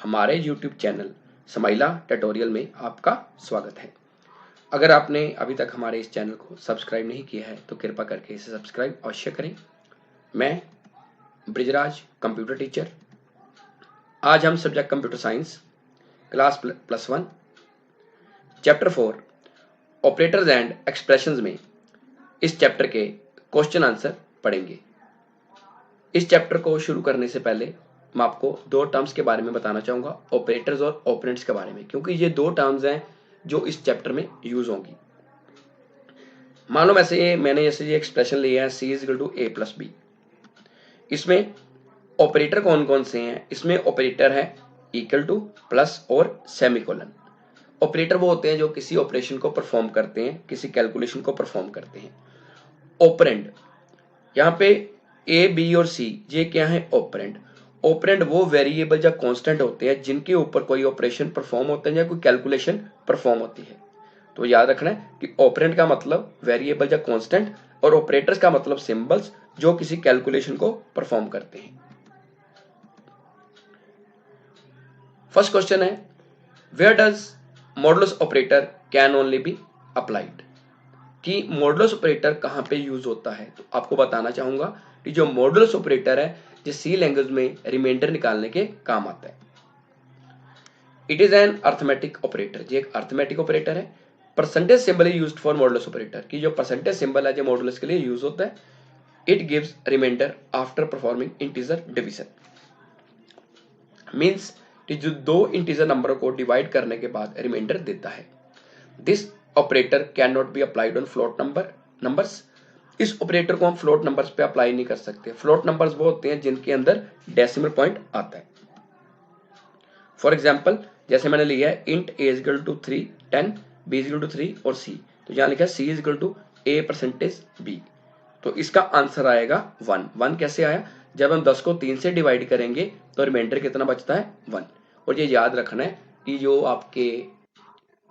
हमारे YouTube channel समाइला tutorial में आपका स्वागत है। अगर आपने अभी तक हमारे इस चैनल को सब्सक्राइब नहीं किया है तो कृपया करके इसे सब्सक्राइब अवश्य करें। मैं ब्रिजराज कंप्यूटर टीचर। आज हम subject computer science class +1 chapter 4 operators and expressions में इस चैप्टर के क्वेश्चन आंसर पढ़ेंगे। इस चैप्टर को शुरू करने से पहले मैं आपको दो टर्म्स के बारे में बताना चाहूँगा, ऑपरेटर्स और ऑपरेंड्स के बारे में, क्योंकि ये दो टर्म्स हैं जो इस चैप्टर में यूज होंगी। मान लो मैंने ये एक्सप्रेशन लिया है C is equal to A plus B। इसमें ऑपरेटर कौन कौन से हैं? इसमें ऑपरेटर है इक्वल टू, प्लस और सेमीकोलन। ऑपरेटर वो होते हैं जो किसी ऑपरेशन को परफॉर्म करते हैं, किसी कैलकुलेशन को परफॉर्म करते हैं। ऑपरेंड, यहाँ पे A, B और C ये क्या है? ऑपरेंड। ऑपरेंड वो वेरिएबल या कांस्टेंट होते हैं जिनके ऊपर कोई ऑपरेशन परफॉर्म होता है या कोई कैलकुलेशन परफॉर्म होती है। तो याद रखना है कि ऑपरेंड का मतलब वेरिएबल या कांस्टेंट और ऑपरेटर्स का मतलब सिंबल्स जो किसी कैलकुलेशन को परफॉर्म करते हैं। फर्स्ट क्वेश्चन है, where does modulus operator can only be applied? कि मॉडुलस ऑपरेटर कहां पे यूज होता है? तो आपको बताना चाहूंगा कि जो मॉडुलस ऑपरेटर है जो सी लैंग्वेज में रिमाइंडर निकालने के काम आता है। It is an arithmetic operator, ये एक अर्थमेटिक ऑपरेटर है। Percentage symbol is used for modulus operator, की जो परसेंटेज सिंबल है जो मॉडुलस के लिए यूज होता है। It gives remainder after performing integer division, means कि जो दो इंटीजर नंबरों को डिवाइड करने के बाद रिमाइंडर देता है। This operator can not be applied on float numbers. इस ऑपरेटर को हम फ्लोट नंबर्स पे अप्लाई नहीं कर सकते। फ्लोट नंबर्स वो होते हैं जिनके अंदर डेसिमल पॉइंट आता है। फॉर एग्जाम्पल जैसे मैंने लिया है int a is equal to 3 10, b is equal to 3 और c, तो यहाँ लिखा है c is equal to a percentage b, तो इसका आंसर आएगा 1। 1 कैसे आया? जब हम 10 को 3 से डिवाइड करेंगे तो रिमाइंडर कितना बचता है? 1। और ये याद रखना है कि जो आपके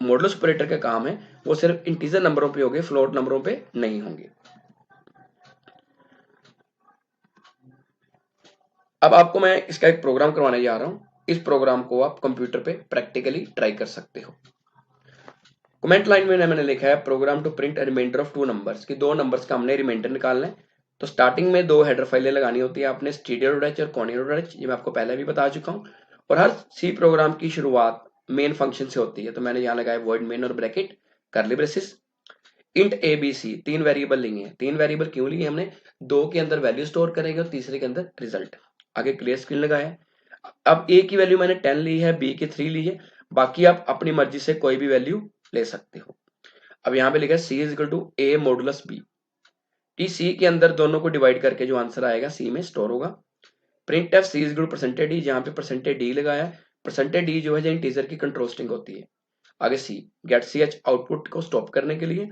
मॉडुलस ऑपरेटर का काम है वो सिर्फ इंटीजर नंबरों पे होंगे, फ्लोट नंबरों पे नहीं होंगे। अब आपको मैं इसका एक प्रोग्राम करवाने जा रहा हूं। इस प्रोग्राम को आप कंप्यूटर पे प्रैक्टिकली ट्राई कर सकते हो। कमेंट लाइन में मैंने लिखा है program to print remainder of 2 numbers, कि 2 नंबर्स का हमने रिमाइंडर निकालना है। तो स्टार्टिंग में 2 हेडर फाइलें लगानी होती है आपने, stdio.h और conio.h, ये मैं आपको पहले भी बता चुका हूँ। और हर सी प्रोग्राम की शुरुआत मेन फंक्शन से होती है, तो मैंने यहाँ लगाया वॉइड मेन और bracket curly braces. Int A B C, 3 variable लिए हैं। 3 वेरिएबल क्यों लिए हमने? 2 के अंदर वैल्यू स्टोर करेंगे और तीसरे के अंदर रिजल्ट। आगे क्लियर स्क्रीन लगाया। अब ए की वैल्यू मैंने 10 ली है, बी की 3 ली है, बाकी आप अपनी मर्जी से कोई भी वैल्यू ले सकते हो। अब यहाँ पे लिखा है c is equal to a modulus b, T C के अंदर दोनों को डिवाइड करके जो आंसर आएगा सी में स्टोर होगा। Print F C is equal to percentage D, जहाँ पे परसेंटेज डी लगाया है। परसेंटेज डी जो है जो इंटीजर की कंट्रोल स्ट्रिंग होती है। आगे सी गेट सी एच आउटपुट को स्टॉप करने के लिए,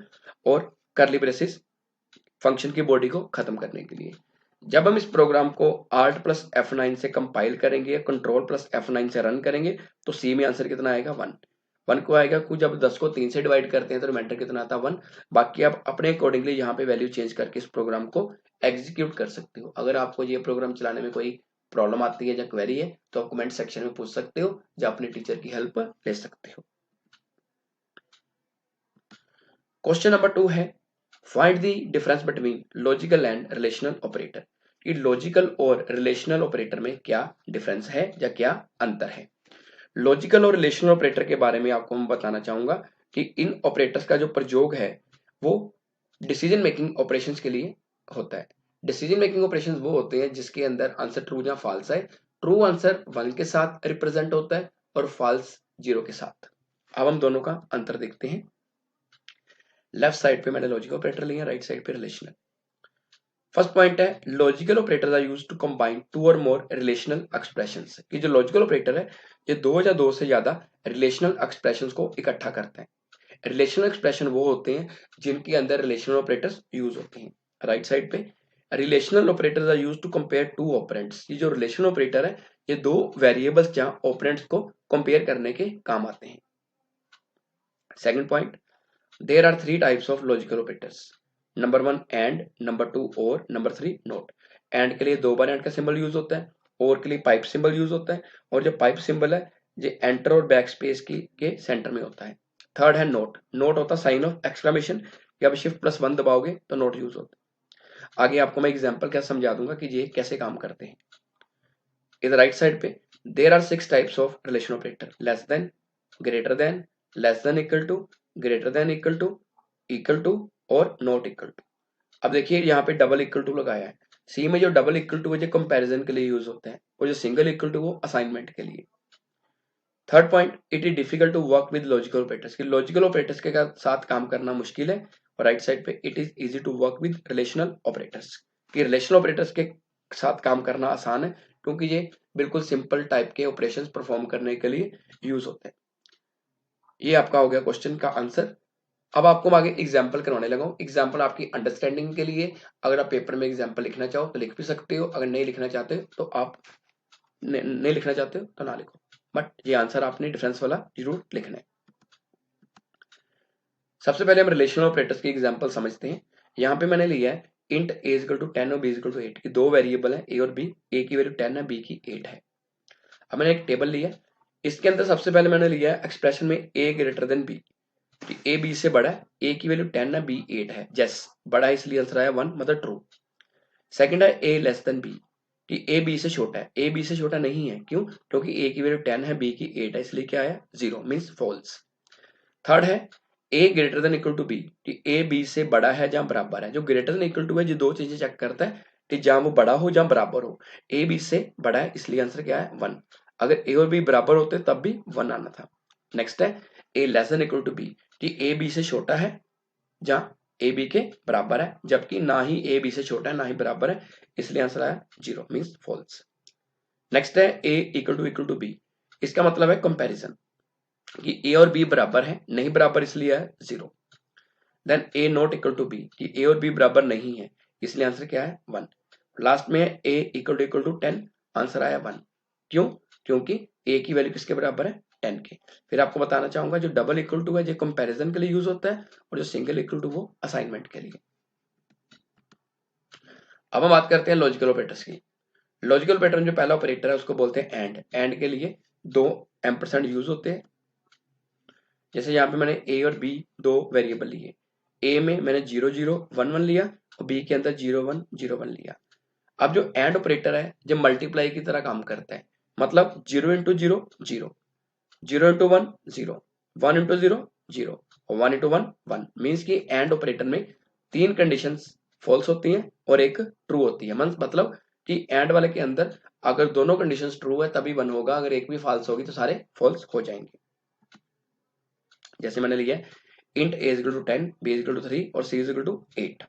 और करली ब्रेसेस फंक्शन की बॉडी को खत्म करने के लिए। जब हम इस प्रोग्राम को Alt प्लस F9 से कंपाइल करेंगे, कंट्रोल प्लस F9 से रन करेंगे, तो सी में आंसर कितना आएगा? 1। 1 को आएगा कि जब 10 को 3 से डिवाइड करते हैं तो रिमाइंडर कितना आता है? 1। बाकी आप अपने अकॉर्डिंगली यहाँ पे वैल्यू चेंज करके इस प्रोग्राम को एग्जीक्यूट कर सकते हो। अगर आपको ये प्रोग्राम चलाने में कोई प्रॉब्लम आती है या क्वेरी है तो आप कमेंट सेक्शन में पूछ सकते हो या अपने टीचर की हेल्प ले सकते हो। क्वेश्चन नंबर 2 है, find the difference between logical and relational operator. कि लॉजिकल और रिलेशनल ऑपरेटर में क्या डिफरेंस है या क्या अंतर है। लॉजिकल और रिलेशनल ऑपरेटर के बारे में आपको मैं बताना चाहूंगा कि इन ऑपरेटर्स का जो प्रयोग है वो डिसीजन मेकिंग ऑपरेशंस के लिए होता है। डिसीजन मेकिंग ऑपरेशंस वो होते हैं जिसके अंदर आंसर ट्रू या फॉल्स है। ट्रू आंसर 1 के साथ रिप्रेजेंट होता है और फॉल्स 0 के साथ। अब हम दोनों का अंतर देखते हैं। लेफ्ट साइड पे मैंने लॉजिकल ऑपरेटर लिया, राइट साइड पे रिलेशनल। फर्स्ट पॉइंट है, logical operators are used to combine 2 और मोर रिलेशनल एक्सप्रेशंस। कि जो लॉजिकल ऑपरेटर है ये 2 या 2 से ज्यादा रिलेशनल एक्सप्रेशंस को इकट्ठा करते हैं। रिलेशनल एक्सप्रेशन वो होते हैं जिनके अंदर रिलेशनल ऑपरेटर्स यूज होते हैं। राइट साइड पे relational operators are used to compare 2 operands. ये जो रिलेशनल ऑपरेटर है ये 2 वेरिएबल्स या ऑपरेंड्स को कंपेयर करने के काम आते हैं। Second point, there are 3 types of logical operators. Number 1 and, number 2 और, नंबर 3 नोट। एंड के लिए 2 बार एंड का सिंबल यूज होता है और के लिए पाइप सिंबल यूज होता है, और जो पाइप सिंबल है ये एंटर और बैक स्पेस की के सेंटर में होता है। थर्ड है नोट। नोट होता है साइन ऑफ एक्सक्लेमेशन, या Shift+1 दबाओगे तो नोट यूज होता है। आगे आपको मैं एग्जांपल क्या समझा दूंगा कि ये कैसे काम करते हैं। इधर राइट साइड पे there are 6 types of relation operator, less than, greater than, less than equal to, greater than equal to और नॉट इक्वल टू। अब देखिए यहाँ पे डबल इक्वल टू लगाया है। सी में जो डबल इक्वल टू है जो कंपैरिजन के लिए यूज होता है, और जो सिंगल इक्वल टू वो असाइनमेंट के लिए। Third point, it is difficult to work with logical operators, कि लॉजिकल ऑपरेटर्स के साथ काम करना मुश्किल है। और राइट साइड पे it is easy to work with relational operators, कि रिलेशनल ऑपरेटर्स के साथ काम करना आसान है, क्योंकि ये बिल्कुल सिंपल टाइप के ऑपरेशंस परफॉर्म करने के लिए यूज होते हैं। ये आपका हो गया क्वेश्चन का आंसर। अब आपको आगे एग्जाम्पल करवाने लगा हूं। एग्जाम्पल आपकी अंडरस्टैंडिंग के लिए, अगर आप पेपर में एग्जाम्पल लिखना चाहो तो लिख भी सकते हो, अगर नहीं लिखना चाहते तो आप नहीं लिखना चाहते हो तो ना लिखो, बट ये आंसर आपने डिफरेंस वाला जरूर लिखना है। सबसे पहले हम रिलेशनल ऑपरेटर्स की एग्जांपल समझते हैं। यहाँ पे मैंने लिया है इंट a इक्वल टू 10 और b इक्वल टू 8 की दो वेरिएबल है, a और b। a की वैल्यू 10 है, b की 8 है। अब मैंने एक टेबल लिया, इसके अंदर सबसे पहले मैंने लिया है एक्सप्रेशन में a ग्रेटर देन b, कि a b से बड़ा है, a की वैल्यू 10 है, b 8 है, जस बड़ा है इसलिए आंसर आया 1, मतलब ट्रू। सेकंड है a लेस देन b, कि a b से छोटा है, a b से छोटा नहीं है, क्यों? क्योंकि a की वैल्यू 10 है, b की 8 है, इसलिए क्या आया 0, मींस फॉल्स। थर्ड है a greater than equal to b, कि a b से बड़ा है जहां बराबर है। जो ग्रेटर देन इक्वल टू है जो दो चीजें चेक करता है कि जहां वो बड़ा हो जहां बराबर हो। a b से बड़ा है इसलिए आंसर क्या है 1, अगर a और b बराबर होते तब भी 1 आना था। नेक्स्ट है a less than equal to b, कि a b से छोटा है जहां a b के बराबर है, जबकि ना ही a b से छोटा है ना ही बराबर है, इसलिए आंसर आया 0, मीन्स फॉल्स। नेक्स्ट है a इक्वल टू b, इसका मतलब है कंपैरिजन, कि a और b बराबर है, नहीं बराबर इसलिए है 0। Then a not equal to b, कि a और b बराबर नहीं है, इसलिए आंसर क्या है 1। लास्ट में a इक्वल टू 10, आंसर आया 1, क्यों? क्योंकि a की वैल्यू किसके बराबर है 10 के। फिर आपको बताना चाहूंगा जो डबल इक्वल टू है जो कंपैरिजन के लिए यूज होता है, और जो सिंगल इक्वल टू वो असाइनमेंट के लिए। अब हम बात करते हैं लॉजिकल ऑपरेटर्स की। लॉजिकल ऑपरेटर जो पहला ऑपरेटर है उसको बोलते हैं एंड। एंड के लिए दो एम्परसेंड यूज होते हैं। जैसे यहाँ पे मैंने a और b दो वेरिएबल लिए, a में मैंने 0 0 1 1 लिया और b के अंदर 0 1 0 1 लिया। अब जो एंड ऑपरेटर है जो मल्टीप्लाई की तरह काम करता है, मतलब 0 इंटू 0 0, 0 इंटू 1 0, 1 इंटू 0 0 और 1 इंटू 1 1, मीन्स की एंड ऑपरेटर में तीन कंडीशंस फॉल्स होती हैं और एक ट्रू होती है। मतलब कि एंड वाले के अंदर अगर दोनों कंडीशंस ट्रू है तभी 1 होगा, अगर एक भी फॉल्स होगी तो सारे फॉल्स हो जाएंगे। जैसे मैंने लिया int a equal to 10, b equal to 3 और c इक्वल टू 8।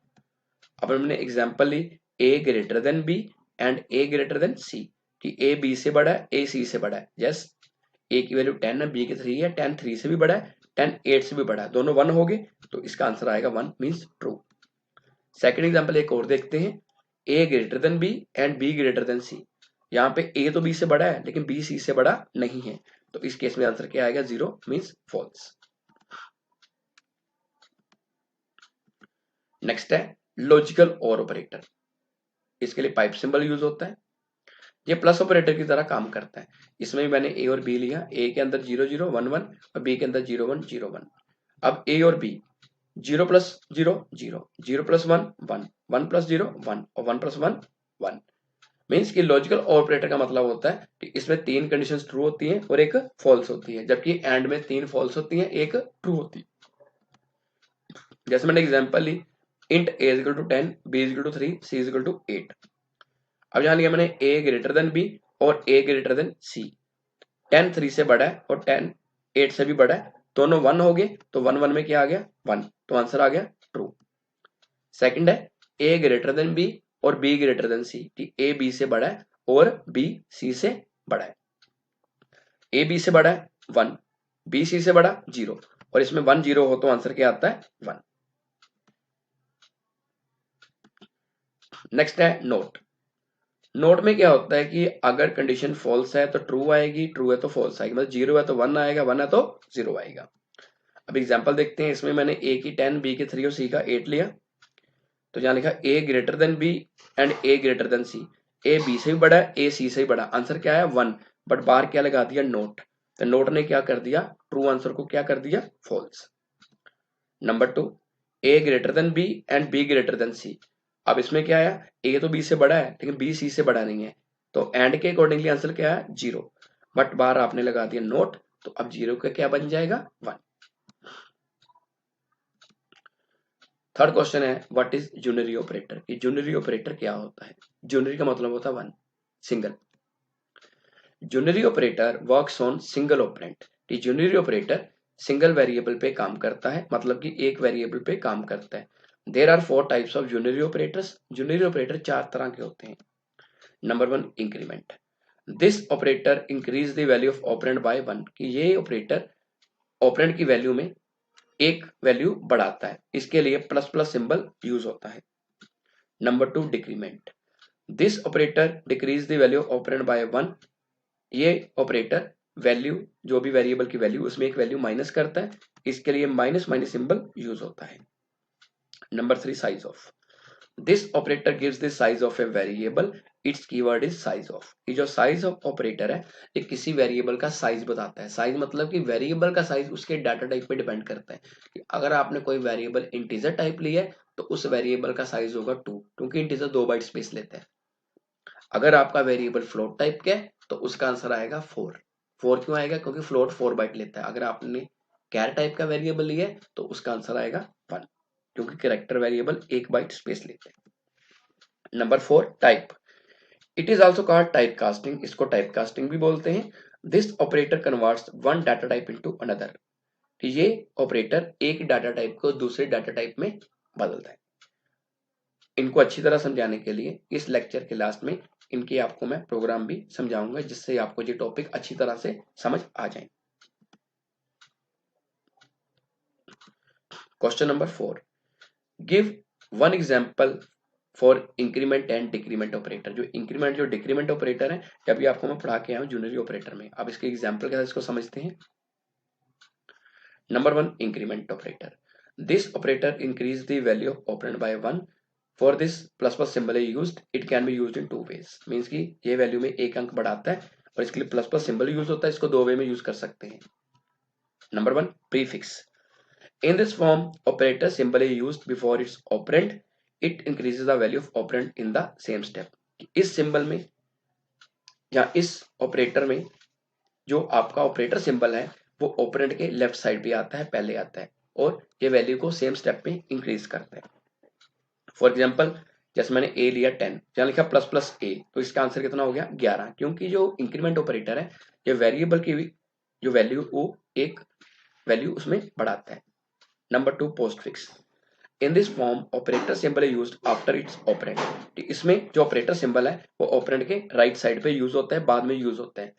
अब हमने एग्जांपल ली a greater than b and a greater than c, कि a b से बड़ा है, a c से बड़ा है। यस, a की वैल्यू 10 है, b की 3 है, 10 3 से भी बड़ा है, 10 8 से भी बड़ा है, दोनों 1 हो गए तो इसका आंसर आएगा 1, मींस ट्रू। सेकंड एग्जांपल एक और देखते हैं, a greater than b and b greater than c। यहाँ पे a तो b से बड़ा है लेकिन b c से बड़ा नहीं है, तो इस केस में आंसर क्या आएगा 0, मींस फॉल्स। नेक्स्ट है लॉजिकल और ऑपरेटर, इसके लिए पाइप सिंबल यूज होता है। ये प्लस ऑपरेटर की तरह काम करता है। इसमें भी मैंने ए और बी लिया, ए के अंदर 0 0 1 1 और बी के अंदर 0 1 0 1। अब ए और बी 0 प्लस 0 0, 0 प्लस 1 1, 1 प्लस 0 1 और 1 प्लस 1 1। मीन्स कि लॉजिकल ऑपरेटर का मतलब होता है कि इसमें तीन कंडीशंस ट्रू होती हैं और एक फॉल्स होती है, जबकि एंड में तीन फॉल्स होती हैं एक ट्रू होती है। जैसे मैंने एग्जांपल ली int a equal to 10, b equal to 3, c equal to 8। अब यहां लिया मैंने a ग्रेटर देन b और a ग्रेटर देन c। 10 3 से बड़ा है और 10 8 से भी बड़ा है, दोनों 1 हो गए तो 1 1 में क्या आ गया 1, तो आंसर आ गया ट्रू। सेकंड है a ग्रेटर देन b और b ग्रेटर देन c, कि a b से बड़ा है और b c से बड़ा है। a b से बड़ा है 1, b c से बड़ा 0, और इसमें 1 0 हो तो आंसर क्या आता है 1। नेक्स्ट है नोट। नोट में क्या होता है कि अगर कंडीशन फॉल्स है तो ट्रू आएगी, ट्रू है तो फॉल्स आएगी, मतलब 0 है तो 1 आएगा, 1 है तो 0 आएगा। अब एग्जांपल देखते हैं, इसमें मैंने a की 10, b की 3 और c का 8 लिया। तो यहाँ लिखा a greater than b and a greater than c। A B से भी बड़ा है, ए सी से भी बड़ा। आंसर क्या है 1, बट बाहर क्या लगा दिया नोट, तो नोट ने क्या कर दिया ट्रू आंसर को क्या कर दिया false. Number 2, a greater than b and b greater than c. अब इसमें क्या आया, ए तो बी से बड़ा है लेकिन बी सी से बड़ा नहीं है, तो एंड के अकॉर्डिंगली आंसर क्या है 0, बट बाहर आपने लगा दिया नोट, तो अब 0 का क्या बन जाएगा 1। थर्ड क्वेश्चन है व्हाट इज यूनरी ऑपरेटर, कि यूनरी ऑपरेटर क्या होता है। यूनरी का मतलब होता है 1, single. Unary operator works on single operand, कि यूनरी ऑपरेटर सिंगल वेरिएबल पे काम करता है, मतलब कि एक वेरिएबल पे काम करता है। There are 4 types of unary operators, unary operator 4 तरह के होते हैं। Number 1 increment, this operator increase the value of operand by 1, कि ये ऑपरेटर ऑपरेंड की वैल्यू में एक वैल्यू बढ़ाता है, इसके लिए प्लस प्लस सिंबल यूज होता है। Number 2 decrement, this operator decrease the value of operand by 1, ये ऑपरेटर वैल्यू जो भी वेरिएबल की वैल्यू उसमें एक वैल्यू माइनस करता है, इसके लिए माइनस माइनस सिंबल यूज होता है। Number 3 size of, this operator gives the size of a variable, it's keyword is size of, ये जो साइज ऑफ ऑपरेटर है ये किसी वेरिएबल का साइज बताता है। साइज मतलब कि वेरिएबल का साइज उसके डाटा टाइप पे डिपेंड करता है, कि अगर आपने कोई वेरिएबल इंटीजर टाइप लिया है तो उस वेरिएबल का साइज होगा 2, क्योंकि इंटीजर 2 बाइट स्पेस लेते हैं। अगर आपका वेरिएबल फ्लोट टाइप का है तो उसका आंसर आएगा 4। 4 क्यों आएगा, क्योंकि फ्लोट 4 बाइट लेता है। अगर आपने कैर टाइप का वेरिएबल लिया है तो उसका आंसर आएगा 1, क्योंकि कैरेक्टर वेरिएबल 1 बाइट स्पेस लेते हैं। Number 4 type, it is also called type casting, इसको टाइप कास्टिंग भी बोलते हैं। This operator converts one data type into another, ये ऑपरेटर एक डाटा टाइप को दूसरे डाटा टाइप में बदलता है। इनको अच्छी तरह समझाने के लिए इस लेक्चर के लास्ट में इनकी आपको मैं प्रोग्राम भी समझाऊंगा, जिससे आपको ये टॉपिक अच्छी तरह से समझ आ जाए। Question number 4, give one example for increment and decrement operator. जो इंक्रीमेंट जो डिक्रीमेंट ऑपरेटर है ये अभी आपको मैं पढ़ा के आया हूं यूनरी ऑपरेटर में। अब इसके एग्जांपल के साथ इसको समझते हैं। Number 1 increment operator, this operator increase the value of operand by 1, for this plus plus symbol is used, it can be used in 2 ways, means कि ये वैल्यू में एक अंक बढ़ाता है और इसके लिए प्लस प्लस सिंबल यूज होता है, इसको 2 वे में यूज कर सकते हैं। Number 1 prefix, in this form operator symbol is used before its operand, it increases the value of operand in the same step। इस सिंबल में या इस ऑपरेटर में जो आपका ऑपरेटर सिंबल है वो ऑपरेंड के लेफ्ट साइड पे आता है, पहले आता है, और ये वैल्यू को सेम स्टेप में इंक्रीज करता है। फॉर एग्जांपल जैसे मैंने ए लिया 10, यहाँ लिखा प्लस प्लस ए, तो इसका आंसर कितना हो गया 11, क्योंकि जो इंक्रीमेंट ऑपरेटर है ये वेरिएबल की जो वैल्यू वो एक वैल्यू उसमें बढ़ाता है। Number 2 postfix, in this form operator symbol है यूज्ड आफ्टर इट्स ऑपरेंड, इसमें जो ऑपरेटर सिंबल है वो ऑपरेंड के राइट साइड पे यूज होता है, बाद में यूज होता है।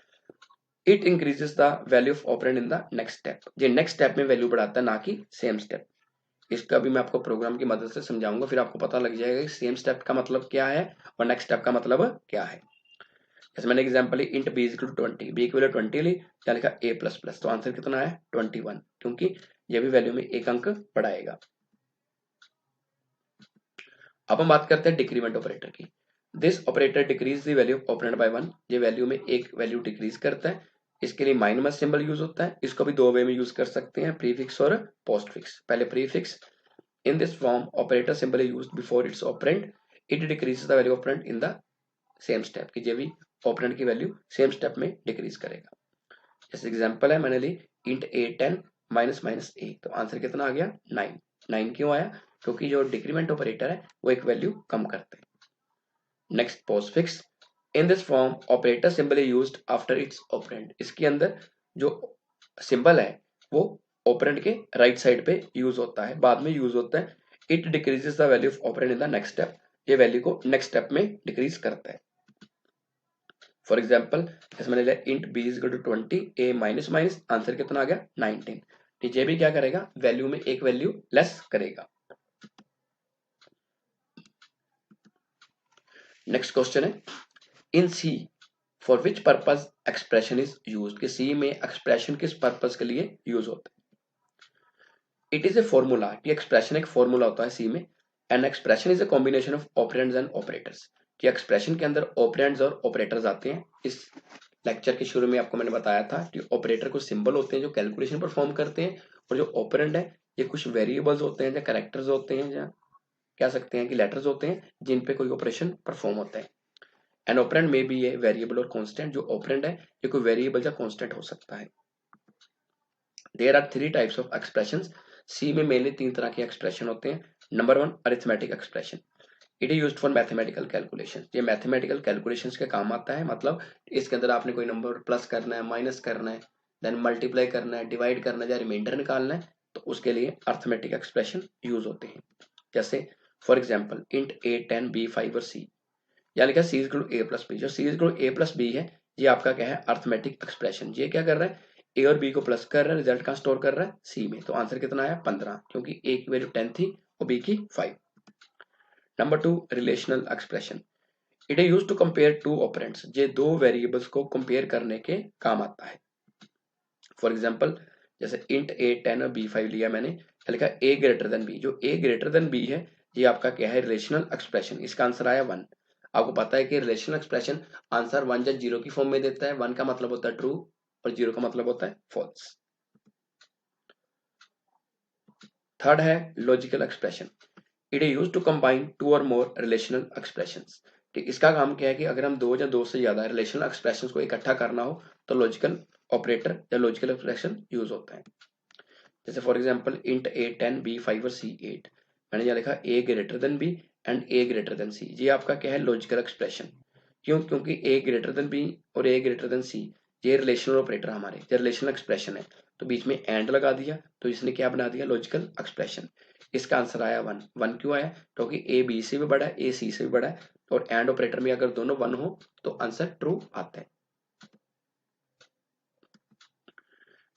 It increases the value of operand in the next step, ये नेक्स्ट स्टेप में वैल्यू बढ़ाता है, ना कि सेम स्टेप। इसका भी मैं आपको प्रोग्राम की मदद से समझाऊंगा, फिर आपको पता लग जाएगा कि सेम स्टेप का मतलब क्या है और नेक्स्ट स्टेप का मतलब क्या है। जैसे मैंने एग्जांपल ली int B equal to 20, B equal to 20 ली, क्या लिखा ए प्लस प्लस, तो आंसर कितना है 21, क्योंकि ये भी वैल्यू में एक अंक बढ़ाएगा। अब हम बात करते हैं डिक्रीमेंट ऑपरेटर की। This operator decrease the value of operand by 1, ये वैल्यू में एक वैल्यू डिक्रीज करता है, इसके लिए माइनस सिंबल यूज होता है। इसको भी 2 वे में यूज कर सकते हैं, प्रीफिक्स और पोस्टफिक्स। पहले prefix, in this form operator symbol is used before it's operand, it decreases the value of operand in the same step, कि ये भी ऑपरेंड की वैल्यू सेम स्टेप में डिक्रीज करेगा। जैसे एग्जांपल है मैंने ली इंट ए 10 माइनस माइनस ए, तो आंसर कितना आ गया 9। 9 क्यों आया, क्योंकि जो डिक्रीमेंट ऑपरेटर है वो एक वैल्यू कम करता है। Next postfix, in this form operator symbol is used after it's operand, इसके अंदर जो सिंबल है वो ऑपरेंड के राइट साइड पे यूज होता है, बाद में यूज होता है। It decreases the value of operand in the next step, ये वैल्यू को नेक्स्ट स्टेप में डिक्रीज करता है। फॉर एग्जाम्पल जैसे मैंने लिया int B is equal to 20, A minus minus, answer कितना आ गया 19, तो ये भी क्या करेगा वैल्यू में एक वैल्यू लेस करेगा। नेक्स्ट क्वेश्चन है in C for which purpose expression is used, कि सी में एक्सप्रेशन किस पर्पज के लिए यूज होता है। इट इज ए फॉर्मूला, कि एक्सप्रेशन एक फॉर्मूला होता है सी में, and expression is a combination of operands and operators, कि एक्सप्रेशन के अंदर ऑपरेंड्स और ऑपरेटर्स आते हैं। इस लेक्चर के शुरू में आपको मैंने बताया था कि ऑपरेटर कुछ सिंबल होते हैं जो कैलकुलेशन परफॉर्म करते हैं, और जो ऑपरेंड है ये कुछ वेरिएबल्स होते हैं या कैरेक्टर्स होते हैं या कह सकते हैं कि लेटर्स होते हैं जिन पे कोई ऑपरेशन परफॉर्म होता है। एन ऑपरेंड में भी ये वेरिएबल और कांस्टेंट, जो ऑपरेंड है ये कोई वेरिएबल या कांस्टेंट हो सकता है। There are 3 types of expressions. C में मेनली 3 तरह के एक्सप्रेशन होते हैं। Number 1 arithmetic expression, it is used for mathematical calculation. ये मैथमेटिकल कैलकुलेशंस के काम आता है, मतलब इसके अंदर आपने कोई नंबर प्लस करना है, माइनस करना है, देन मल्टीप्लाई करना है, डिवाइड करना है या रिमाइंडर निकालना है, तो उसके लिए अरिथमेटिक एक्सप्रेशन यूज होते हैं। जैसे for example int a 10 b 5 और c, या लिखा c equal to a plus B. जो c equal to a plus B है ये आपका क्या है, अरिथमेटिक एक्सप्रेशन। ये क्या कर रहा है, a और b को प्लस कर रहा है, रिजल्ट कहाँ स्टोर कर रहा है, c में। तो आंसर कितना आया 15, क्योंकि a की वैल्यू 10 थी और b की 5। Number 2 relational expression, it is used to compare two operands. ये दो वेरिएबल्स को कंपेयर करने के काम आता है। फॉर एग्जांपल जैसे इंट a 10 और b 5 लिया मैंने, लिखा a ग्रेटर देन b। जो a ग्रेटर देन b है ये आपका क्या है, रिलेशनल एक्सप्रेशन। इसका आंसर आया 1। आपको पता है कि रिलेशनल एक्सप्रेशन आंसर 1 या 0 की फॉर्म में देता है। 1 का मतलब होता है ट्रू और 0 का मतलब होता है फॉल्स। थर्ड है logical expression, it is used to combine 2 और मोर रिलेशनल एक्सप्रेशंस। ठीक, इसका काम क्या है कि अगर हम 2 या 2 से ज्यादा रिलेशनल एक्सप्रेशंस को इकट्ठा करना हो तो लॉजिकल ऑपरेटर या लॉजिकल एक्सप्रेशन यूज होता है। जैसे for example int a 10 b 5 और c 8, मैंने यहाँ लिखा a greater than b and a greater than c। ये आपका क्या है, लॉजिकल एक्सप्रेशन। क्यों, क्योंकि a ग्रेटर देन b और a ग्रेटर देन c ये रिलेशनल ऑपरेटर हमारे, ये रिलेशनल एक्सप्रेशन है, तो बीच में एंड लगा दिया तो इसने क्या बना दिया, लॉजिकल एक्सप्रेशन। इसका आंसर आया 1। 1 क्यों आया, क्योंकि a b से भी बड़ा है, a c से भी बड़ा है, और एंड ऑपरेटर में अगर दोनों 1 हो तो आंसर ट्रू आता है।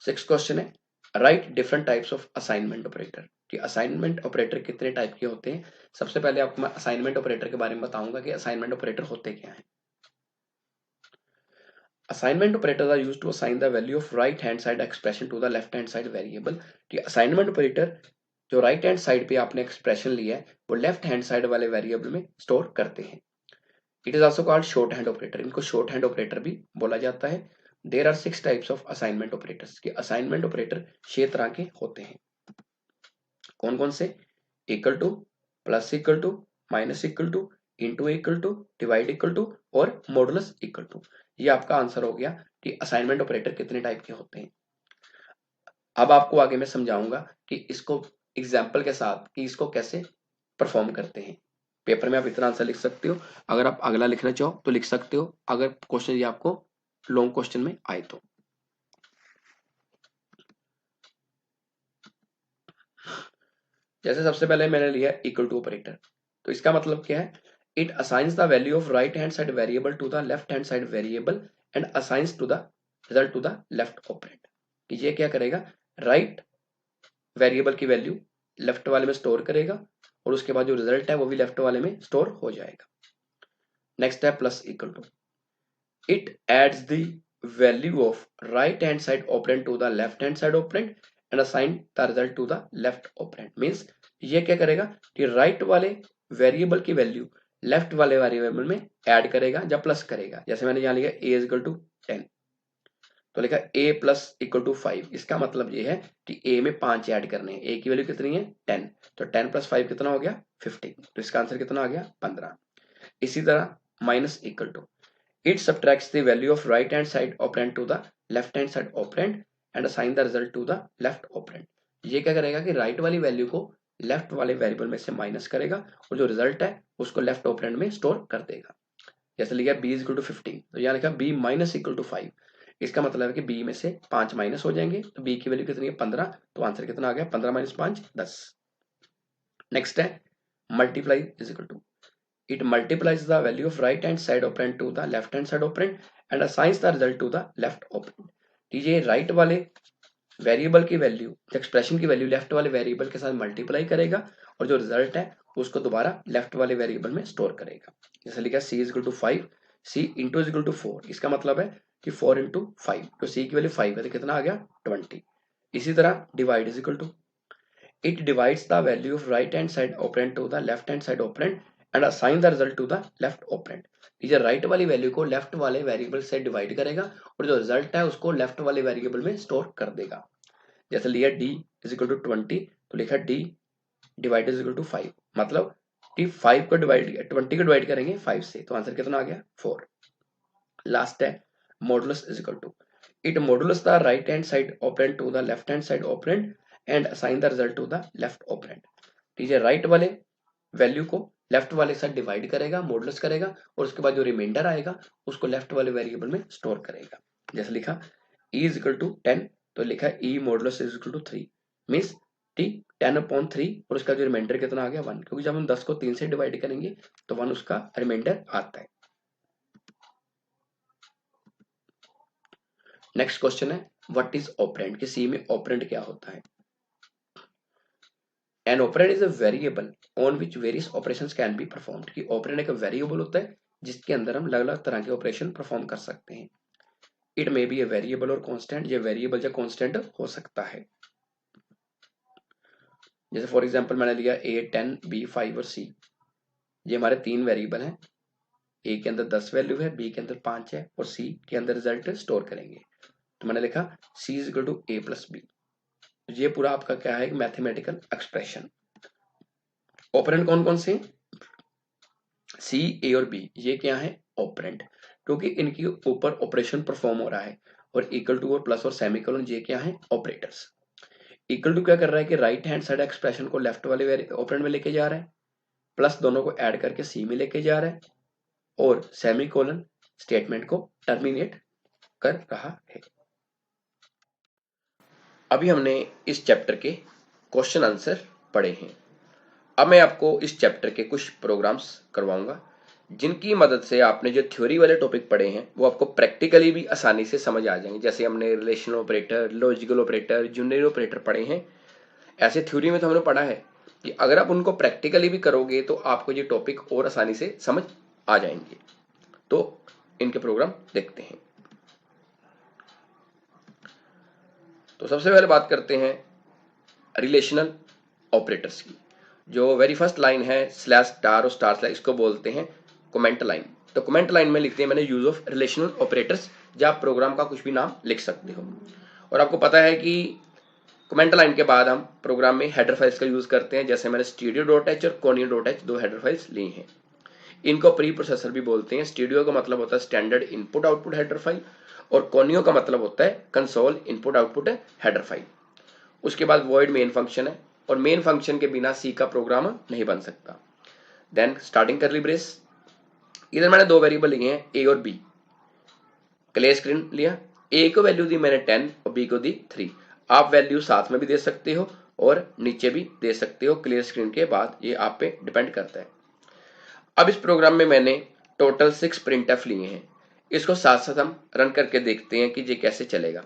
6 क्वेश्चन है, right different types of assignment operator. कि असाइनमेंट ऑपरेटर कितने टाइप के होते हैं। सबसे पहले आपको मैं असाइनमेंट ऑपरेटर के बारे में बताऊंगा कि असाइनमेंट ऑपरेटर होते क्या हैं। Assignment operators are used to assign the value of right hand side expression to the left hand side variable. कि असाइनमेंट ऑपरेटर जो राइट हैंड साइड पे आपने एक्सप्रेशन लिया है वो लेफ्ट हैंड साइड वाले वेरिएबल में स्टोर करते हैं। It is also called shorthand operator, इनको शॉर्ट हैंड ऑपरेटर भी बोला जाता है। There are 6 types of assignment operators. कि असाइनमेंट ऑपरेटर 6 तरह के होते हैं। कौन कौन से, equal to, plus equal to, minus equal to, into equal to, divide equal to और मॉडुलस इक्वल टू। ये आपका आंसर हो गया कि असाइनमेंट ऑपरेटर कितने टाइप के होते हैं। अब आपको आगे मैं समझाऊंगा कि इसको एग्जाम्पल के साथ कि इसको कैसे परफॉर्म करते हैं। पेपर में आप इतना आंसर लिख सकते हो, अगर आप अगला लिखना चाहो तो लिख सकते हो, अगर क्वेश्चन ये आपको लॉन्ग क्वेश्चन में आए तो। जैसे सबसे पहले मैंने लिया इक्वल टू ऑपरेटर, तो इसका मतलब क्या है, it assigns the value of right hand side variable to the left hand side variable and assigns to the result to the left operand. कि ये क्या करेगा, राइट वेरिएबल की वैल्यू लेफ्ट वाले में स्टोर करेगा और उसके बाद जो रिजल्ट है वो भी लेफ्ट वाले में स्टोर हो जाएगा। नेक्स्ट है plus equal to, it adds the value of right hand side operand to the left hand side operand and assign the result to the left operand. Means ये क्या करेगा कि राइट वाले वेरिएबल की value left वाले variable में add करेगा या प्लस करेगा। जैसे मैंने यहाँ लिखा a इज इक्वल टू 10, तो लिखा a प्लस इक्वल टू 5। इसका मतलब ये है कि a में 5 ऐड करने हैं। a की वैल्यू कितनी है 10, तो 10 प्लस 5 कितना हो गया 15, तो इसका आंसर कितना आ गया 15। इसी तरह minus equal to, it subtracts the value of right hand side operand to the left hand side operand and assign the result to the left operand। ये क्या करेगा कि राइट वाली वैल्यू को लेफ्ट वाले वेरिएबल में से माइनस करेगा और जो रिजल्ट है उसको लेफ्ट ऑपरेंड में स्टोर कर देगा। जैसे लिखा b इक्वल टू 15, तो यहाँ लिखा b माइनस इक्वल टू 5। इसका मतलब है कि b में से 5 माइनस हो जाएंगे, तो b की वैल्यू कितनी है 15, तो आंसर कितना आ गया 15 माइनस 5 10। नेक्स्ट है multiply is equal to, it multiplies the value of right hand side operand to the left hand side operand and assigns the result to the left operand। ये राइट वाले वेरिएबल की value, expression की value left वाले variable के साथ multiply करेगा और जो रिजल्ट है उसको दोबारा लेफ्ट वाले वेरिएबल में स्टोर करेगा। जैसे लिखा c is equal to 5, c into is equal to 4। इसका मतलब है कि 4 इंटू 5, तो c की वैल्यू 5 है तो कितना आ गया 20। इसी तरह divide is equal to, it divides the value of right hand side operand to the left hand side operand and assign the result to the left operand. टीचर राइट वाली वैल्यू को लेफ्ट वाले वेरिएबल से divide करेगा और जो result है उसको लेफ्ट वाले वेरिएबल में स्टोर कर देगा। जैसे लिया d इज इक्वल टू 20 तो लिखा d divide is equal to 5, मतलब d 5 को डिवाइड 20 को डिवाइड करेंगे 5 से तो आंसर कितना आ गया 4। लास्ट है modulus is equal to it modulus the right hand side operand to the left hand side operand and assign the result to the left operand. टीचर राइट वाले वैल्यू को लेफ्ट वाले साथ डिवाइड करेगा, मॉडुलस करेगा और उसके बाद जो रिमाइंडर आएगा उसको लेफ्ट वाले वेरिएबल में स्टोर करेगा। जैसे लिखा e इज इक्वल टू 10 तो लिखा e modulus is equal to 3 means t 10/3 और उसका जो रिमाइंडर कितना आ गया 1, क्योंकि जब हम 10 को 3 से डिवाइड करेंगे तो 1 उसका रिमाइंडर आता है। नेक्स्ट क्वेश्चन है व्हाट इज ऑपरेंड, कि सी में ऑपरेंड क्या होता है। An operand is a variable on which various operations can be performed, कि ऑपरेंड एक वेरिएबल होता है जिसके अंदर हम अलग अलग तरह के ऑपरेशन परफॉर्म कर सकते हैं। It may be a variable और कांस्टेंट, ये वेरिएबल या कांस्टेंट हो सकता है। जैसे फॉर एग्जांपल मैंने लिया a 10 b 5 और c, ये हमारे तीन वेरिएबल हैं। a के अंदर 10 वैल्यू है, b के अंदर 5 है और c के अंदर रिजल्ट स्टोर करेंगे। तो मैंने लिखा c is equal to a plus B. ये पूरा आपका क्या है, मैथमेटिकल एक्सप्रेशन। ऑपरेंड कौन कौन से, सी ए और बी, ये क्या है ऑपरेंड, क्योंकि इनके ऊपर ऑपरेशन परफॉर्म हो रहा है। और इक्वल टू और प्लस और सेमीकोलन ये क्या है ऑपरेटर्स। इक्वल टू क्या कर रहा है कि राइट हैंड साइड एक्सप्रेशन को लेफ्ट वाले ऑपरेंड में लेके जा रहा है, प्लस दोनों को ऐड करके सी में लेके जा रहा है और सेमीकोलन स्टेटमेंट को टर्मिनेट कर रहा है। अभी हमने इस चैप्टर के क्वेश्चन आंसर पढ़े हैं। अब मैं आपको इस चैप्टर के कुछ प्रोग्राम्स करवाऊंगा जिनकी मदद से आपने जो थ्योरी वाले टॉपिक पढ़े हैं वो आपको प्रैक्टिकली भी आसानी से समझ आ जाएंगे। जैसे हमने relational operator, logical operator, union operator पढ़े हैं, ऐसे थ्योरी में तो हमने पढ़ा है कि अगर आप उनको प्रैक्टिकली भी करोगे तो आपको ये टॉपिक और आसानी से समझ आ जाएंगे। तो इनके प्रोग्राम देखते हैं। तो सबसे पहले बात करते हैं रिलेशनल ऑपरेटर्स की। जो वेरी फर्स्ट लाइन है स्लैश स्टार और स्टार स्लैश, इसको बोलते हैं कमेंट लाइन। तो कमेंट लाइन में लिखते हैं मैंने यूज ऑफ रिलेशनल ऑपरेटर्स, या आप प्रोग्राम का कुछ भी नाम लिख सकते हो। और आपको पता है कि कमेंट लाइन के बाद हम प्रोग्राम में हेडर फाइल्स का यूज करते हैं। जैसे मैंने studio.h और conio.h दो हेडर फाइल्स ली हैं। इनको प्री प्रोसेसर भी बोलते हैं। स्टूडियो का मतलब होता है standard input output header file और कोनियो का मतलब होता है console input output header file. उसके बाद वॉइड मेन फंक्शन है और मेन फंक्शन के बिना सी का प्रोग्राम नहीं बन सकता। देन स्टार्टिंग करली ब्रेस, इधर मैंने दो वेरिएबल लिए हैं ए और बी। क्लियर स्क्रीन लिया, ए को वैल्यू दी मैंने 10 और बी को दी 3। आप वैल्यू साथ में भी दे सकते हो और नीचे भी दे सकते हो क्लियर स्क्रीन के बाद, ये आप पे डिपेंड करता है। अब इस प्रोग्राम में मैंने टोटल 6 प्रिंटफ लिए हैं। इसको साथ साथ हम रन करके देखते हैं कि ये कैसे चलेगा।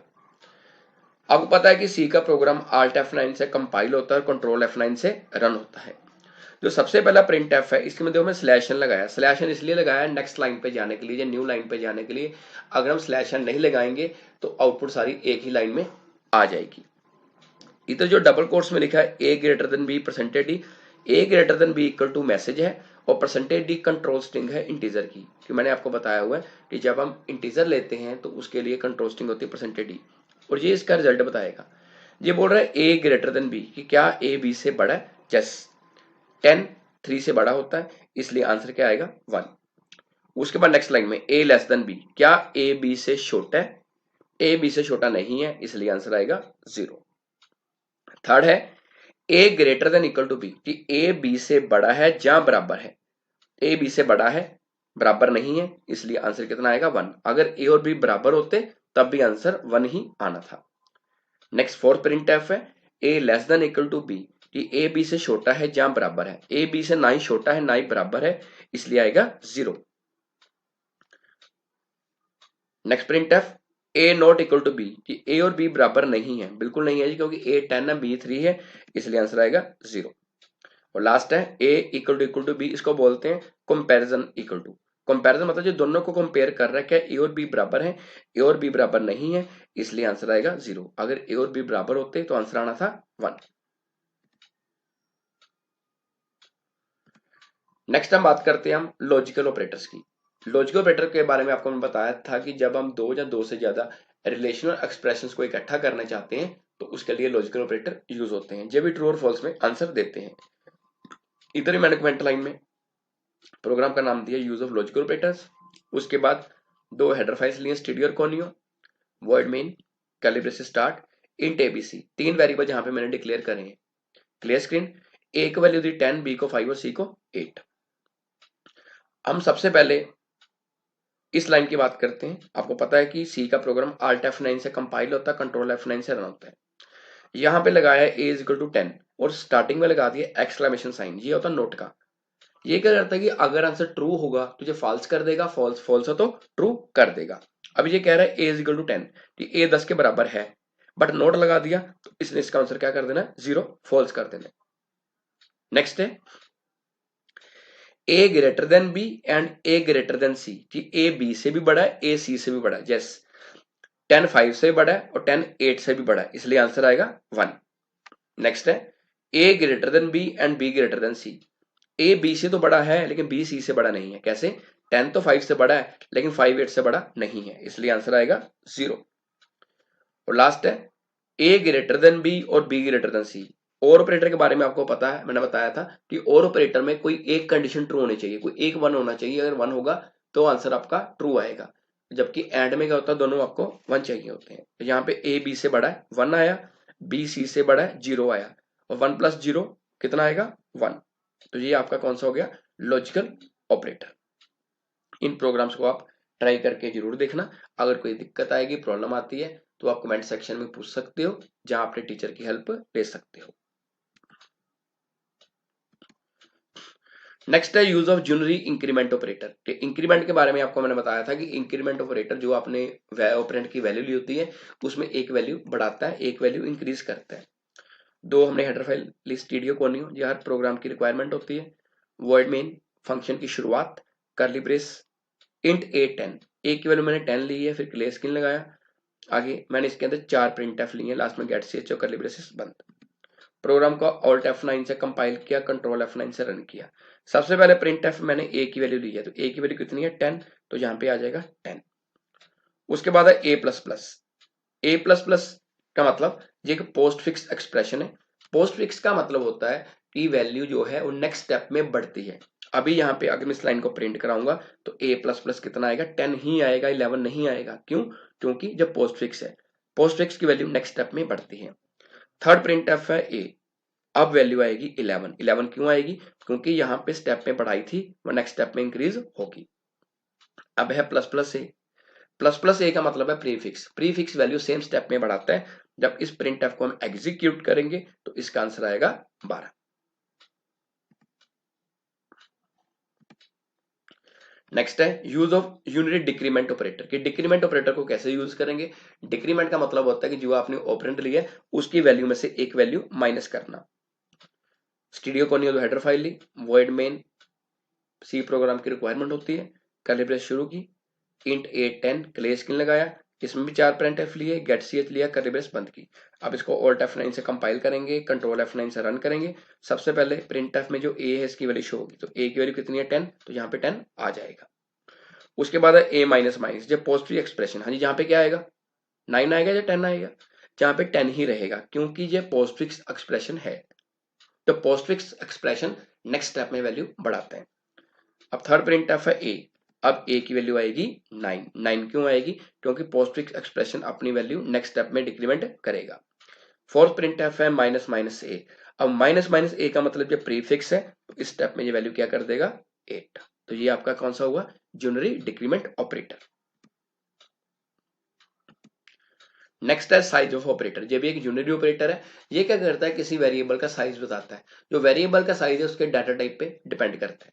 आपको पता है कि सी का प्रोग्राम Alt F9 से कंपाइल होता है और कंट्रोल F9 से रन होता है। जो सबसे पहला प्रिंट एफ है इसके में देखो मैं स्लैश एन लगाया। स्लैश एन इसलिए लगाया नेक्स्ट लाइन पे जाने के लिए या न्यू लाइन पे जाने के लिए। अगर हम स्लैश एन नहीं लगाएंगे तो आउटपुट सारी एक ही लाइन में आ जाएगी। इधर जो डबल कोट्स में लिखा है a greater than b percentage d, a greater than b equal to message है और परसेंटेज डी कंट्रोल स्ट्रिंग है इंटीजर की। कि मैंने आपको बताया हुआ है कि जब हम इंटीजर लेते हैं तो उसके लिए कंट्रोल स्ट्रिंग होती है परसेंटेज डी और ये इसका रिजल्ट बताएगा। ये बोल रहा है ए ग्रेटर देन बी, कि क्या ए बी से बड़ा है। जस 10 3 से बड़ा होता है इसलिए आंसर क्या आएगा 1। उसके बाद नेक्स्ट लाइन में ए लेस देन बी, क्या ए बी से छोटा है। ए बी से छोटा नहीं है इसलिए आंसर आएगा 0। थर्ड है a greater than equal to B, कि ए बी से बड़ा है या बराबर है। ए बी से बड़ा है बराबर नहीं है इसलिए आंसर कितना आएगा 1। अगर ए और बी बराबर होते तब भी आंसर 1 ही आना था। नेक्स्ट फोर्थ प्रिंट एफ है a less than equal to B, कि ए बी से छोटा है या बराबर है। ए बी से ना ही छोटा है ना ही बराबर है इसलिए आएगा 0। Next print F A not equal to B, कि ए और बी बराबर नहीं है, बिल्कुल नहीं है जी, क्योंकि ए 10 है बी 3 है इसलिए आंसर आएगा 0। और लास्ट है ए इक्वल टू बी, इसको बोलते हैं कंपैरिजन इक्वल टू। कंपैरिजन मतलब जो दोनों को कंपेयर कर रहा है, क्या ए और बी बराबर है। ए और बी बराबर नहीं है इसलिए आंसर आएगा 0। अगर ए और बी बराबर होते तो आंसर आना था 1। नेक्स्ट हम बात करते हैं हम लॉजिकल ऑपरेटर्स की। लॉजिकल ऑपरेटर के बारे में आपको मैंने बताया था कि जब हम दो या दो से ज्यादा रिलेशनल एक्सप्रेशंस को इकट्ठा करना चाहते हैं तो उसके लिए लॉजिकल ऑपरेटर यूज होते हैं, जब भी ट्रू और फॉल्स में आंसर देते हैं। इधर ही मैंने कमेंट लाइन में प्रोग्राम का नाम दिया यूज ऑफ लॉजिकल ऑपरेटर्स। उसके बाद दो हेडर फाइल्स लिए, स्टूडियो और conio, void main, calibration start, int ABC, तीन वेरिएबल जहां पे मैंने डिक्लेयर करे हैं। Clear screen. ए को वैल्यू दी 10, बी को 5 और सी को 8। हम सबसे पहले इस लाइन की बात करते हैं। आपको पता है कि सी का प्रोग्राम Alt F9 से कंपाइल होता है, कंट्रोल F9 से रन होता है। यहां पे लगाया है a इक्वल टू 10 और स्टार्टिंग में लगा दिया एक्सक्लेमेशन साइन, ये होता है नोट का। ये क्या करता है कि अगर आंसर ट्रू होगा तो ये फॉल्स कर देगा, फॉल्स फॉल्स हो तो ट्रू कर देगा। अब ये कह रहा है a इक्वल टू 10 कि a 10 के बराबर है, बट नोट लगा दिया तो इसने इसका आंसर क्या कर देना, 0 फॉल्स कर देना। नेक्स्ट है a greater than b and a greater than c, कि a b से भी बड़ा है, a c से भी बड़ा है। यस, 10 5 से बड़ा है और 10 8 से भी बड़ा है, इसलिए आंसर आएगा 1। नेक्स्ट है a greater than b and b greater than c। a b से तो बड़ा है लेकिन b c से बड़ा नहीं है। कैसे? 10 तो 5 से बड़ा है लेकिन 5 8 से बड़ा नहीं है, इसलिए आंसर आएगा 0। और लास्ट है a ग्रेटर देन b और b ग्रेटर देन c। और ऑपरेटर के बारे में आपको पता है, मैंने बताया था कि और ऑपरेटर में कोई एक कंडीशन ट्रू होनी चाहिए, कोई एक 1 होना चाहिए। अगर 1 होगा तो आंसर आपका ट्रू आएगा, जबकि एंड में क्या होता है, दोनों आपको 1 चाहिए होते हैं। तो यहाँ पे a b से बड़ा है 1 आया, b c से बड़ा है 0 आया, और 1 प्लस 0 कितना आएगा 1। तो ये आपका कौन सा हो गया, लॉजिकल ऑपरेटर। इन प्रोग्राम्स को आप ट्राई करके जरूर देखना। अगर कोई दिक्कत आएगी, प्रॉब्लम आती है तो आप कमेंट सेक्शन में पूछ सकते हो, जहां अपने टीचर की हेल्प ले सकते हो। नेक्स्ट है use of unary increment operator. Increment के बारे में आपको मैंने बताया था कि इंक्रीमेंट ऑपरेटर जो आपने ऑपरेंड की वैल्यू ली होती है उसमें एक वैल्यू बढ़ाता है, एक वैल्यू इंक्रीज करता है। दो हमने हेडर फाइल ली, स्टूडियो कोनियो, ये हर प्रोग्राम की रिक्वायरमेंट होती है। वर्ड मेन फंक्शन की शुरुआत, कर्ली ब्रेस, इंट a10, ए की वैल्यू मैंने 10 ली है, फिर क्लियर स्क्रीन लगाया। आगे मैंने इसके अंदर 4 प्रिंट एफ लिए, लास्ट में गेट ch और कर्ली ब्रेसेस बंद। प्रोग्राम को Alt F9 से कंपाइल किया, कंट्रोल F9 से रन किया। सबसे पहले प्रिंट एफ मैंने a की वैल्यू ली है, तो a की वैल्यू कितनी है 10, तो यहाँ पे आ जाएगा 10। उसके बाद है a plus plus. A plus plus का मतलब ये एक पोस्ट फिक्स एक्सप्रेशन है। पोस्ट फिक्स का मतलब होता है कि वैल्यू जो है वो नेक्स्ट स्टेप में बढ़ती है। अभी यहाँ पे अगर मैं इस लाइन को प्रिंट कराऊंगा तो a प्लस प्लस कितना आएगा, 10 ही आएगा, 11 नहीं आएगा। क्यों? क्योंकि जब पोस्ट फिक्स है, पोस्ट फिक्स की वैल्यू नेक्स्ट स्टेप में बढ़ती है। थर्ड प्रिंट एफ है a, अब वैल्यू आएगी 11। 11 क्यों आएगी? क्योंकि यहाँ पे स्टेप में बढ़ाई थी, वो नेक्स्ट स्टेप में इंक्रीज होगी। अब है प्लस प्लस ए। प्लस प्लस ए का मतलब है prefix. Prefix value same step में बढ़ाता है। जब इस प्रिंट एफ को हम एग्जीक्यूट करेंगे तो इसका आंसर आएगा 12। नेक्स्ट है use of unit decrement operator. कि डिक्रीमेंट ऑपरेटर को कैसे यूज करेंगे? डिक्रीमेंट का मतलब होता है कि जो आपने ऑपरेंड लिया है उसकी वैल्यू में से एक वैल्यू माइनस करना। स्टूडियो को नहीं, हेडर फाइल ली, वॉइड मेन सी प्रोग्राम की रिक्वायरमेंट होती है, कैलिब्रेट शुरू की, इंट a10 क्लियर स्क्रीन लगाया, इसमें भी 4 प्रिंट एफ लिए, गेट ch लिया, कर्ली ब्रेस बंद की। अब इसको Alt F9 से कंपाइल करेंगे, कंट्रोल F9 से रन करेंगे। सबसे पहले प्रिंट एफ में जो a है इसकी वैल्यू शो होगी, तो a की वैल्यू कितनी है 10, तो यहाँ पे 10 आ जाएगा। उसके बाद है a माइनस माइनस, जब पोस्ट फिक्स एक्सप्रेशन, हाँ जी, यहाँ पे क्या आएगा 9 आएगा या 10 आएगा? जहाँ पे 10 ही रहेगा क्योंकि ये पोस्ट फिक्स एक्सप्रेशन है। तो post fix expression next step में वैल्यू बढ़ाते हैं। अब थर्ड प्रिंट एफ है a, अब a की वैल्यू आएगी 9। 9 क्यों आएगी? क्योंकि पोस्ट फिक्स एक्सप्रेशन अपनी वैल्यू नेक्स्ट स्टेप में डिक्रीमेंट करेगा। फोर्थ प्रिंट एफ है माइनस माइनस a। अब माइनस माइनस a का मतलब जब प्रीफिक्स है तो इस स्टेप में ये वैल्यू क्या कर देगा 8। तो ये आपका कौन सा हुआ, यूनरी डिक्रीमेंट ऑपरेटर। नेक्स्ट है साइज ऑफ ऑपरेटर। ये भी एक यूनिरी ऑपरेटर है। ये क्या करता है, किसी वेरिएबल का साइज बताता है। जो वेरिएबल का साइज है उसके डाटा टाइप पे डिपेंड करता है।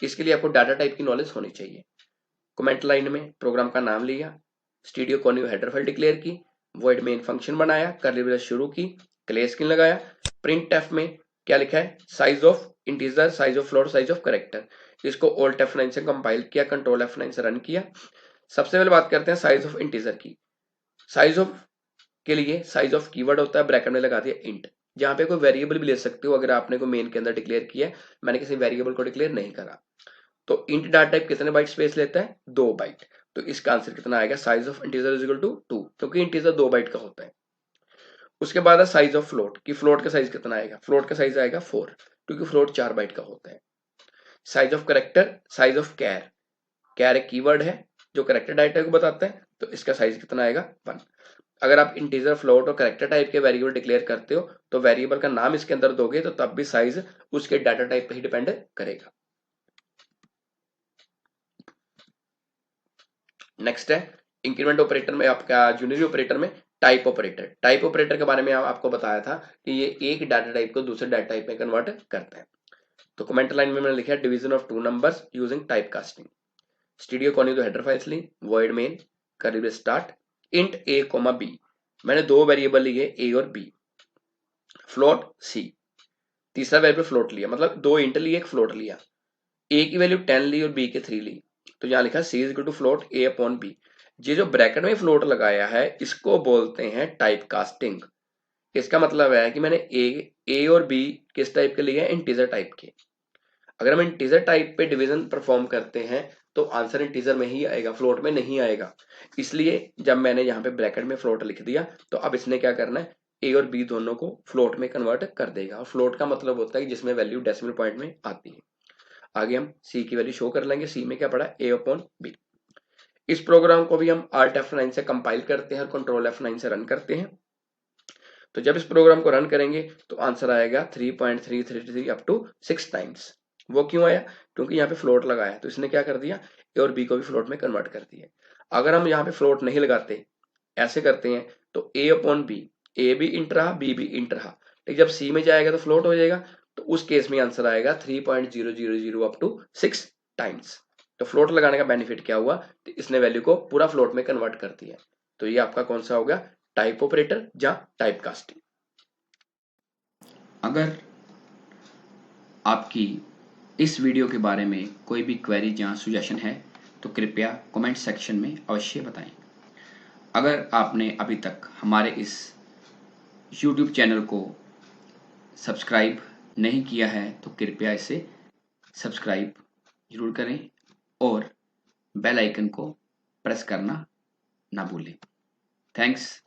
इसके लिए आपको डाटा टाइप की नॉलेज होनी चाहिए। कमेंट लाइन में प्रोग्राम का नाम लिया, studio conio header file declare की, वॉइड मेन फंक्शन बनाया, कर्ली ब्रेस शुरू की, क्लियर स्क्रीन लगाया। प्रिंट एफ में क्या लिखा है, size of integer, size of float, size of character. इसको Alt F9 से कंपाइल किया, कंट्रोल F9 से रन किया। सबसे पहले बात करते हैं साइज ऑफ इंटीजर की। साइज ऑफ के लिए साइज ऑफ कीवर्ड होता है, ब्रैकेट में लगा दिया इंट। जहाँ पे कोई वेरिएबल भी ले सकते हो अगर आपने को मेन के अंदर डिक्लेयर किया है, मैंने किसी वेरिएबल को डिक्लेयर नहीं करा। तो इंट डाटा टाइप कितने बाइट स्पेस लेता है, 2 बाइट। तो इसका आंसर कितना आएगा, size of integer is equal to 2, क्योंकि इंटीजर 2 बाइट का होता है। उसके बाद है साइज ऑफ फ्लोट, कि फ्लोट का साइज कितना आएगा, फ्लोट का साइज आएगा 4, क्योंकि फ्लोट 4 बाइट का होता है। Size of character, size of char, char एक कीवर्ड है जो करेक्टर डाटा टाइप को बताता है, तो इसका साइज कितना आएगा 1। अगर आप इंटीजर, फ्लोट और करेक्टर टाइप के वेरिएबल डिक्लेयर करते हो तो वेरिएबल का नाम इसके अंदर दोगे तो तब भी साइज उसके डाटा टाइप पे ही डिपेंड करेगा। नेक्स्ट है इंक्रीमेंट ऑपरेटर में, आपका यूनिरी ऑपरेटर में टाइप ऑपरेटर। टाइप ऑपरेटर के बारे में आपको बताया था कि ये एक डाटा टाइप को दूसरे डाटा टाइप में कन्वर्ट करता है। तो कमेंट लाइन में मैंने लिखा है division of 2 numbers using type casting. Studio कौन तो हेडर फाइल्स ली, void main, curly start, int a comma b. मैंने 2 वेरिएबल लिए ए और बी, फ्लोट सी, तीसरा वेरिएबल फ्लोट लिया, मतलब 2 इंट लिए, एक फ्लोट लिया। ए की वैल्यू 10 ली और बी के 3 ली। तो यहाँ लिखा c is equal to float a upon b. ये जो ब्रैकेट में फ्लोट लगाया है इसको बोलते हैं टाइप कास्टिंग। इसका मतलब है कि मैंने ए और बी किस टाइप के लिए, इंटीजर टाइप के। अगर हम इंटीजर टाइप पे डिवीजन परफॉर्म करते हैं तो आंसर इंटीजर में ही आएगा, फ्लोट में नहीं आएगा। इसलिए जब मैंने यहाँ पे ब्रैकेट में फ्लोट लिख दिया तो अब इसने क्या करना है, ए और बी दोनों को फ्लोट में कन्वर्ट कर देगा। और फ्लोट का मतलब होता है कि जिसमें वैल्यू डेसिमल पॉइंट में आती है। आगे हम सी की वैल्यू शो कर लेंगे। सी में क्या पड़ा, ए अपॉन बी। इस प्रोग्राम को भी हम Alt F9 से कंपाइल करते हैं और कंट्रोल F9 से रन करते हैं। तो जब इस प्रोग्राम को रन करेंगे तो आंसर आएगा 3.333 अप टू 6 टाइम्स। वो क्यों आया, क्योंकि यहाँ पे फ्लोट लगाया तो इसने क्या कर दिया, ए और बी को भी फ्लोट में कन्वर्ट कर दिया। अगर हम यहाँ पे फ्लोट नहीं लगाते, ऐसे करते हैं, तो ए अपॉन बी, ए भी इंट रहा, बी भी इंट रहा, लेकिन जब सी में जाएगा तो फ्लोट हो जाएगा। तो उस केस में आंसर आएगा 3.000 अप टू 6 टाइम्स। तो फ्लोट लगाने का बेनिफिट क्या हुआ, तो इसने वैल्यू को पूरा फ्लोट में कन्वर्ट कर दिया। तो ये आपका कौन सा हो गया, टाइप ऑपरेटर या टाइप कास्टिंग। अगर आपकी इस वीडियो के बारे में कोई भी क्वेरी या सजेशन है तो कृपया कमेंट सेक्शन में अवश्य बताएं। अगर आपने अभी तक हमारे इस YouTube चैनल को सब्सक्राइब नहीं किया है तो कृपया इसे सब्सक्राइब जरूर करें और बेल आइकन को प्रेस करना ना भूलें। थैंक्स,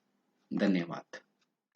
धन्यवाद।